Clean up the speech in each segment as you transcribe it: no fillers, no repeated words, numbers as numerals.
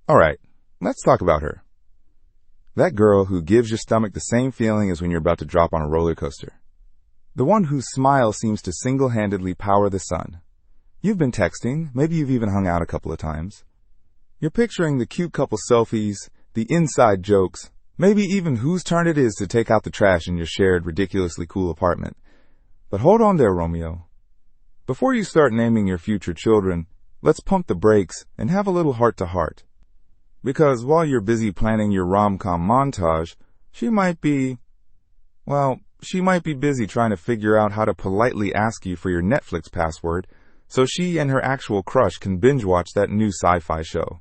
Alright, let's talk about her. That girl who gives your stomach the same feeling as when you're about to drop on a roller coaster. The one whose smile seems to single-handedly power the sun. You've been texting, maybe you've even hung out a couple of times. You're picturing the cute couple selfies, the inside jokes, maybe even whose turn it is to take out the trash in your shared, ridiculously cool apartment. But hold on there, Romeo. Before you start naming your future children, let's pump the brakes and have a little heart-to-heart. Because while you're busy planning your rom-com montage, she might be busy trying to figure out how to politely ask you for your Netflix password so she and her actual crush can binge-watch that new sci-fi show.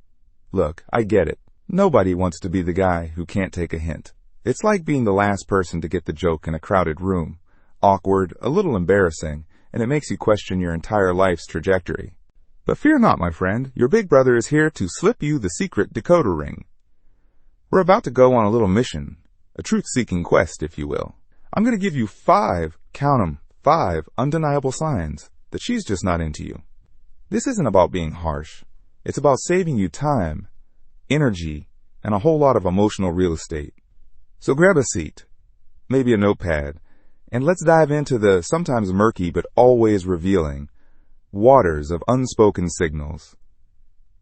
Look, I get it. Nobody wants to be the guy who can't take a hint. It's like being the last person to get the joke in a crowded room. Awkward, a little embarrassing, and it makes you question your entire life's trajectory. But fear not, my friend, your big brother is here to slip you the secret decoder ring. We're about to go on a little mission, a truth-seeking quest, if you will. I'm going to give you 5, count 'em, 5 undeniable signs that she's just not into you. This isn't about being harsh. It's about saving you time, energy, and a whole lot of emotional real estate. So grab a seat, maybe a notepad, and let's dive into the sometimes murky but always revealing waters of unspoken signals.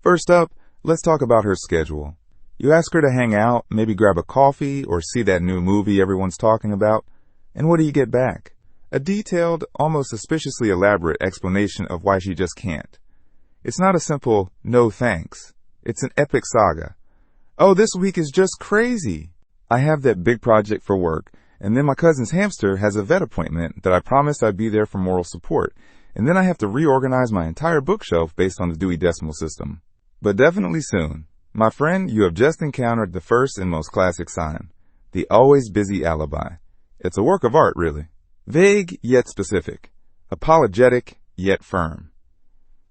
First up, let's talk about her schedule. You ask her to hang out, maybe grab a coffee or see that new movie everyone's talking about, and what do you get back? A detailed, almost suspiciously elaborate explanation of why she just can't. It's not a simple, no thanks. It's an epic saga. Oh, this week is just crazy. I have that big project for work, and then my cousin's hamster has a vet appointment that I promised I'd be there for moral support, and then I have to reorganize my entire bookshelf based on the Dewey Decimal System. But definitely soon. My friend, you have just encountered the first and most classic sign, the always busy alibi. It's a work of art, really. Vague yet specific. Apologetic yet firm.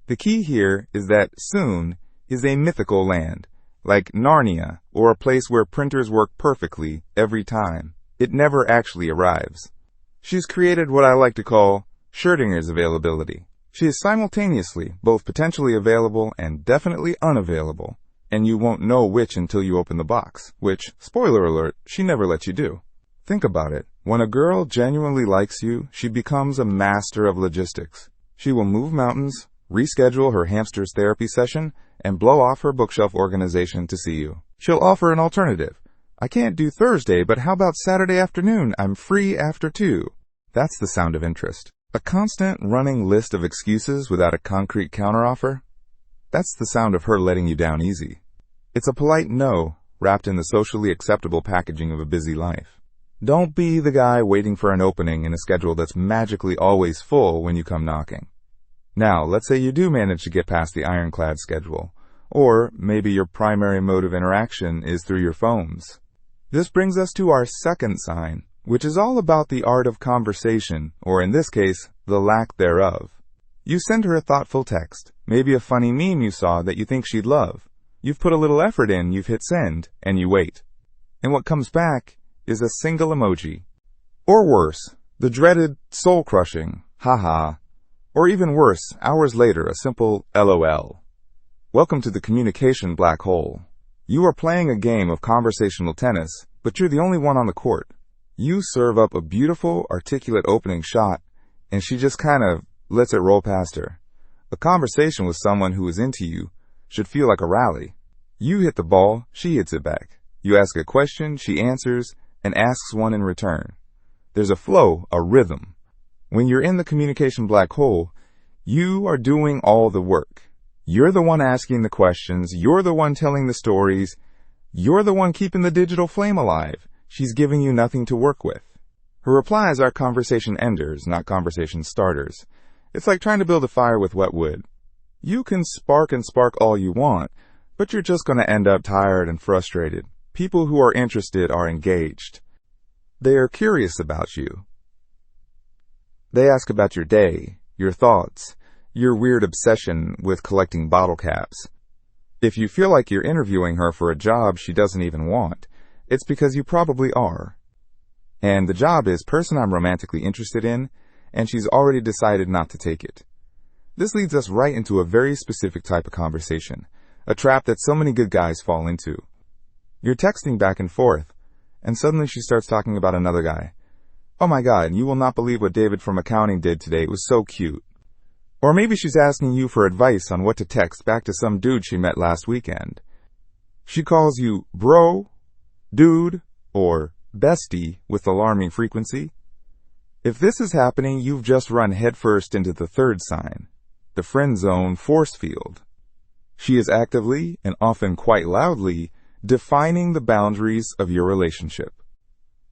The key here is that soon is a mythical land, like Narnia, or a place where printers work perfectly every time. It never actually arrives. She's created what I like to call Schrödinger's availability. She is simultaneously both potentially available and definitely unavailable, and you won't know which until you open the box, which, spoiler alert, she never lets you do. Think about it. When a girl genuinely likes you, she becomes a master of logistics. She will move mountains, reschedule her hamster's therapy session, and blow off her bookshelf organization to see you. She'll offer an alternative. I can't do Thursday, but how about Saturday afternoon? I'm free after 2. That's the sound of interest. A constant running list of excuses without a concrete counteroffer? That's the sound of her letting you down easy. It's a polite no, wrapped in the socially acceptable packaging of a busy life. Don't be the guy waiting for an opening in a schedule that's magically always full when you come knocking. Now, let's say you do manage to get past the ironclad schedule, or maybe your primary mode of interaction is through your phones. This brings us to our second sign, which is all about the art of conversation, or in this case, the lack thereof. You send her a thoughtful text, maybe a funny meme you saw that you think she'd love. You've put a little effort in, you've hit send, and you wait. And what comes back is a single emoji. Or worse, the dreaded, soul-crushing, haha. Or even worse, hours later, a simple LOL. Welcome to the communication black hole. You are playing a game of conversational tennis, but you're the only one on the court. You serve up a beautiful, articulate opening shot, and she just kind of lets it roll past her. A conversation with someone who is into you should feel like a rally. You hit the ball, she hits it back. You ask a question, she answers, and asks one in return. There's a flow, a rhythm. When you're in the communication black hole, you are doing all the work. You're the one asking the questions, you're the one telling the stories, you're the one keeping the digital flame alive. She's giving you nothing to work with. Her replies are conversation enders, not conversation starters. It's like trying to build a fire with wet wood. You can spark all you want, but you're just going to end up tired and frustrated. People who are interested are engaged. They are curious about you. They ask about your day, your thoughts, your weird obsession with collecting bottle caps. If you feel like you're interviewing her for a job she doesn't even want, it's because you probably are. And the job is person I'm romantically interested in, and she's already decided not to take it. This leads us right into a very specific type of conversation, a trap that so many good guys fall into. You're texting back and forth, and suddenly she starts talking about another guy. Oh my God, you will not believe what David from accounting did today. It was so cute. Or maybe she's asking you for advice on what to text back to some dude she met last weekend. She calls you bro, dude, or bestie with alarming frequency. If this is happening, you've just run headfirst into the third sign, the friend zone force field. She is actively, and often quite loudly, defining the boundaries of your relationship.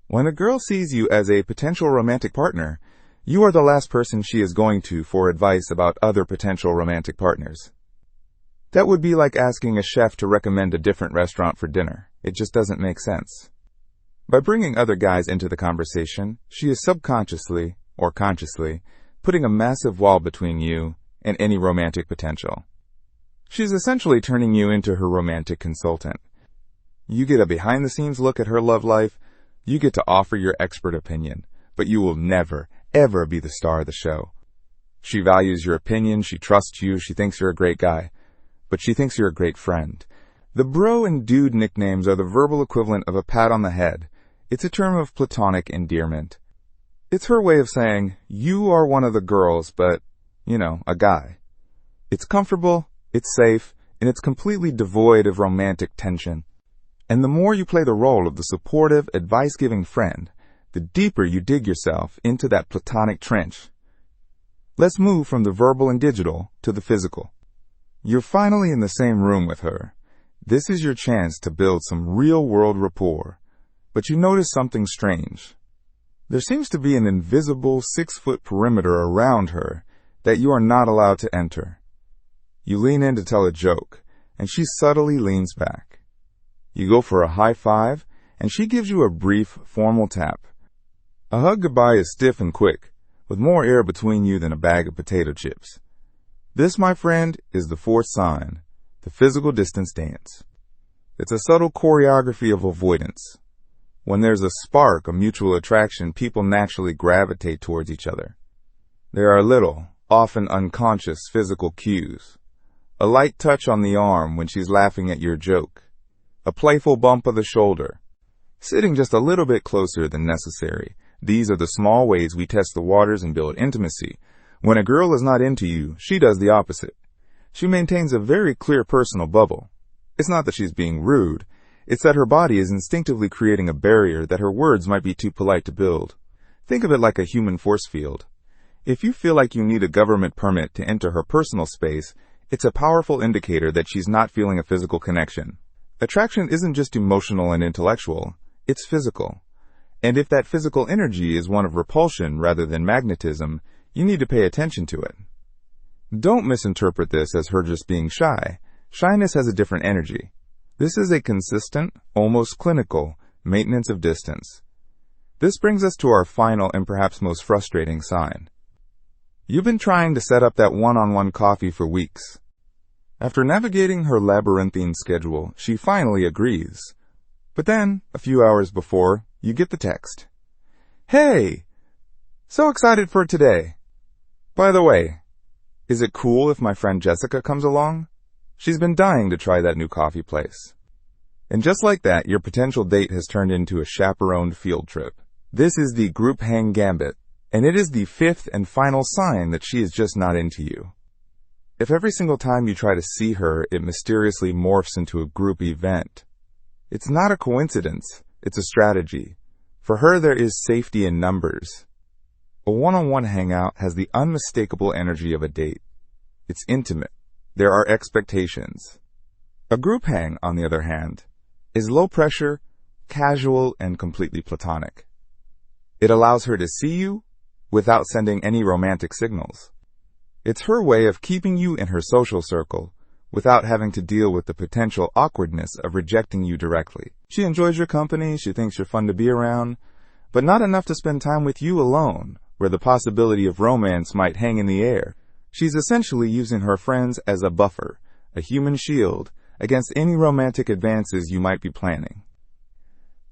When a girl sees you as a potential romantic partner, you are the last person she is going to for advice about other potential romantic partners. That would be like asking a chef to recommend a different restaurant for dinner. It just doesn't make sense. By bringing other guys into the conversation, she is subconsciously, or consciously, putting a massive wall between you and any romantic potential. She's essentially turning you into her romantic consultant. You get a behind-the-scenes look at her love life. You get to offer your expert opinion, but you will never, ever be the star of the show. She values your opinion, she trusts you, she thinks you're a great guy, but she thinks you're a great friend. The bro and dude nicknames are the verbal equivalent of a pat on the head. It's a term of platonic endearment. It's her way of saying, you are one of the girls, but, a guy. It's comfortable, it's safe, and it's completely devoid of romantic tension. And the more you play the role of the supportive, advice-giving friend, the deeper you dig yourself into that platonic trench. Let's move from the verbal and digital to the physical. You're finally in the same room with her. This is your chance to build some real-world rapport. But you notice something strange. There seems to be an invisible 6-foot perimeter around her that you are not allowed to enter. You lean in to tell a joke, and she subtly leans back. You go for a high five, and she gives you a brief, formal tap. A hug goodbye is stiff and quick, with more air between you than a bag of potato chips. This, my friend, is the fourth sign, the physical distance dance. It's a subtle choreography of avoidance. When there's a spark of mutual attraction, people naturally gravitate towards each other. There are little, often unconscious physical cues. A light touch on the arm when she's laughing at your joke. A playful bump of the shoulder. Sitting just a little bit closer than necessary. These are the small ways we test the waters and build intimacy. When a girl is not into you, she does the opposite. She maintains a very clear personal bubble. It's not that she's being rude. It's that her body is instinctively creating a barrier that her words might be too polite to build. Think of it like a human force field. If you feel like you need a government permit to enter her personal space, it's a powerful indicator that she's not feeling a physical connection. Attraction isn't just emotional and intellectual, it's physical. And if that physical energy is one of repulsion rather than magnetism, you need to pay attention to it. Don't misinterpret this as her just being shy. Shyness has a different energy. This is a consistent, almost clinical, maintenance of distance. This brings us to our final and perhaps most frustrating sign. You've been trying to set up that one-on-one coffee for weeks. After navigating her labyrinthine schedule, she finally agrees. But then, a few hours before, you get the text. Hey! So excited for today. By the way, is it cool if my friend Jessica comes along? She's been dying to try that new coffee place. And just like that, your potential date has turned into a chaperoned field trip. This is the group hang gambit, and it is the fifth and final sign that she is just not into you. If every single time you try to see her, it mysteriously morphs into a group event, it's not a coincidence, it's a strategy. For her, there is safety in numbers. A one-on-one hangout has the unmistakable energy of a date. It's intimate. There are expectations. A group hang, on the other hand, is low pressure, casual, and completely platonic. It allows her to see you without sending any romantic signals. It's her way of keeping you in her social circle without having to deal with the potential awkwardness of rejecting you directly. She enjoys your company, she thinks you're fun to be around, but not enough to spend time with you alone, where the possibility of romance might hang in the air. She's essentially using her friends as a buffer, a human shield, against any romantic advances you might be planning.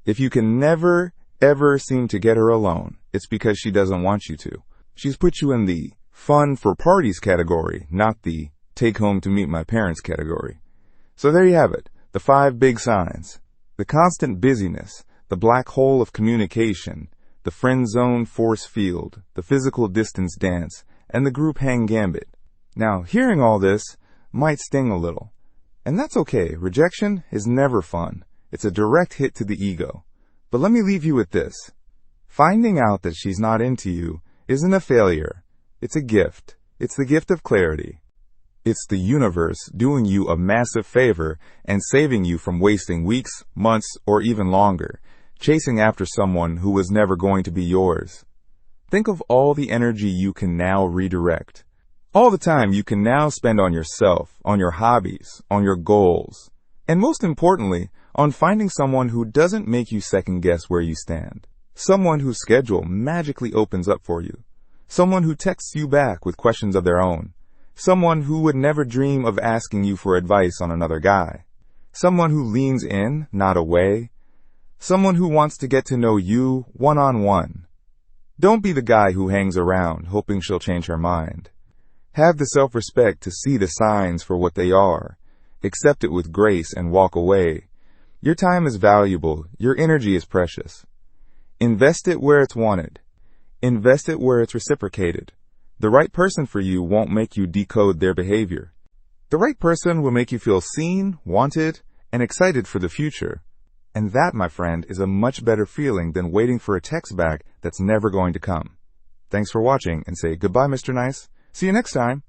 If you can never, ever seem to get her alone, it's because she doesn't want you to. She's put you in the fun for parties category, not the take home to meet my parents category. So there you have it, the 5 big signs. The constant busyness, the black hole of communication, the friend zone force field, the physical distance dance, and the group hang gambit. Now, hearing all this might sting a little. And that's okay. Rejection is never fun. It's a direct hit to the ego. But let me leave you with this. Finding out that she's not into you isn't a failure. It's a gift. It's the gift of clarity. It's the universe doing you a massive favor and saving you from wasting weeks, months, or even longer, chasing after someone who was never going to be yours. Think of all the energy you can now redirect. All the time you can now spend on yourself, on your hobbies, on your goals, and most importantly, on finding someone who doesn't make you second guess where you stand. Someone whose schedule magically opens up for you. Someone who texts you back with questions of their own. Someone who would never dream of asking you for advice on another guy. Someone who leans in, not away. Someone who wants to get to know you one-on-one. Don't be the guy who hangs around hoping she'll change her mind. Have the self-respect to see the signs for what they are. Accept it with grace and walk away. Your time is valuable. Your energy is precious. Invest it where it's wanted. Invest it where it's reciprocated. The right person for you won't make you decode their behavior. The right person will make you feel seen, wanted, and excited for the future. And that, my friend, is a much better feeling than waiting for a text back that's never going to come. Thanks for watching, and say goodbye, Mr. Nice. See you next time.